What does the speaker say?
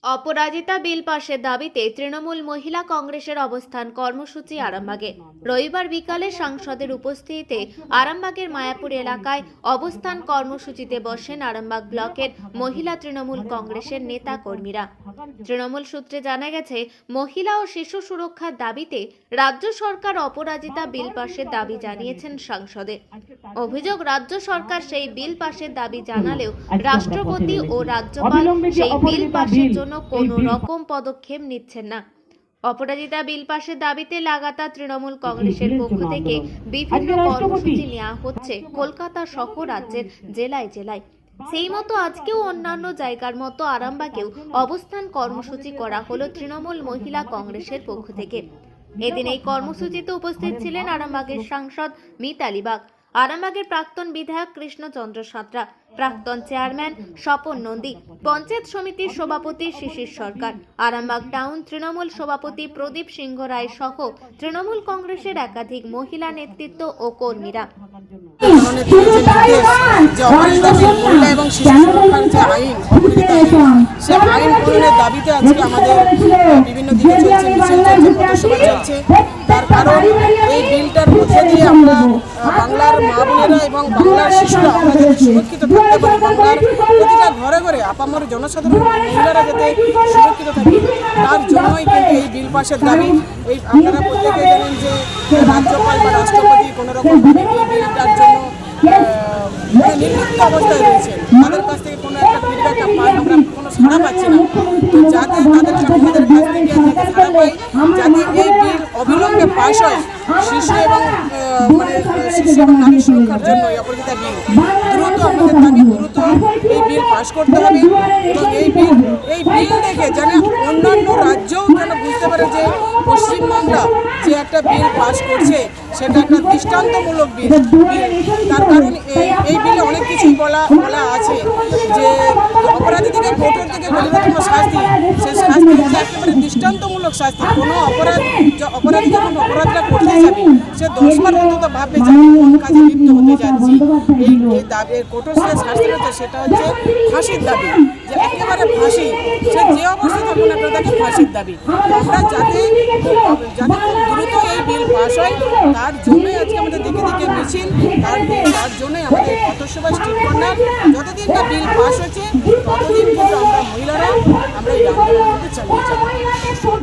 অপরাজিতা বিল পাশের দাবিতে তৃণমূল মহিলা কংগ্রেসের অবস্থান কর্মসূচি আরামবাগে। রবিবার বিকালে সাংসদের উপস্থিতিতে আরামবাগের মায়াপুর এলাকায় অবস্থান কর্মসূচিতে বসেন আরামবাগ ব্লকের মহিলা তৃণমূল কংগ্রেসের নেতা কর্মীরা। তৃণমূল সূত্রে জানা গেছে, মহিলা ও শিশু সুরক্ষার দাবিতে রাজ্য সরকার অপরাজিতা বিল পাশের দাবি জানিয়েছেন সাংসদে। অভিযোগ, রাজ্য সরকার সেই বিল পাশের দাবি জানালেও রাষ্ট্রপতি ও রাজ্যপাল সেই বিল পাশের জন্য কোনো রকম পদক্ষেপ নিচ্ছেন না। অপরাজিতা বিল পাশের দাবিতে লাগাতার তৃণমূল কংগ্রেসের পক্ষ থেকে বিভিন্ন কর্মসূচি নেওয়া হচ্ছে কলকাতা সহ রাজ্যের জেলায় জেলায়। সেই মতো আজকেও অন্যান্য জায়গার মতো আরামবাগেও অবস্থান কর্মসূচি করা হলো তৃণমূল মহিলা কংগ্রেসের পক্ষ থেকে। এদিন এই কর্মসূচিতে উপস্থিত ছিলেন আরামবাগের সাংসদ মিতালি বাগ, আরামবাগের প্রাক্তন বিধায়ক কৃষ্ণচন্দ্র সাঁতরা, প্রাক্তন চেয়ারম্যান স্বপন নন্দী, পঞ্চায়েত সমিতির সভাপতি শিশির সরকার, আরামবাগ টাউন তৃণমূল সভাপতি প্রদীপ সিংহ রায় সহ তৃণমূল কংগ্রেসের একাধিক মহিলা নেতৃত্ব ও কর্মীরা। মহিলা এবং শিশু সুরক্ষার যে আইন, সে আইন প্রণয়নের দাবিতে আজকে আমাদের বিভিন্ন দিকে চলছে, মিছিল চলছে, পথসভা চলছে। তার কারণ এই বিলটার মধ্যে দিয়ে আমরা বাংলার মা বোনেরা এবং বাংলার শিশুরা আমরা যাতে সুরক্ষিত থাকতে পারি, বাংলার প্রতিটা ঘরে ঘরে আপামর জনসাধারণ মহিলারা যাতে সুরক্ষিত থাকে, তার জন্যই কিন্তু এই বিল পাশের দাবি। এই আপনারা প্রত্যেকেই জানেন যে রাজ্যপাল বা রাষ্ট্রপতি কোনোরকম এই বিলটার জন্য নির্লিপ্ত অবস্থায় রয়েছেন, তাদের কাছ থেকে কোনো একটা ফিডব্যাক আমরা কোনো সাড়া পাচ্ছি না। যাতে তাদের কাছ থেকে সাড়া পাই, যাতে এই বিল অবিলম্বে পাশ হয়, শিশু এবং নারী সুরক্ষার জন্য অপরাজিতা বিল দ্রুত, আমাদের দাবি দ্রুত এই বিল পাশ করতে হবে। এবং এই বিল দেখে যেন অন্যান্য রাজ্যও যেন বুঝতে পারে যে পশ্চিমবাংলা যে একটা বিল পাশ করছে সেটা একটা দৃষ্টান্তমূলক বিল। তার কারণ এই বিলে অনেক কিছুই বলা আছে যে অপরাধীদেরকে কোর্টের থেকে কঠিনতম শাস্তি, সেই শাস্তি হচ্ছে একেবারে দৃষ্টান্তমূলক শাস্তি। কোনো অপরাধী যখন অপরাধটা করতে যাবে, সে 10 বার অন্তত ভাববে যে আমি কোন কাজে লিপ্ত হতে যাচ্ছি। এই দাবি কোর্টের যে শাস্তি হচ্ছে সেটা হচ্ছে ফাঁসির দাবি, যে একেবারে ফাঁসি, সে যে অবস্থায় থাকুন একটা তাকে ফাঁসির দাবি। আমরা যাতে খুব দ্রুত এই বিল পাস হয়, তার জন্যই আজকে আমাদের দিকে দিকে মিছিল, তার জন্যই আমাদের পথসভা স্ট্রিট কর্নার। যতদিন না বিল পাস হচ্ছে ততদিন কিন্তু আমরা মহিলারা আমরা এই আন্দোলন চালিয়ে যাব।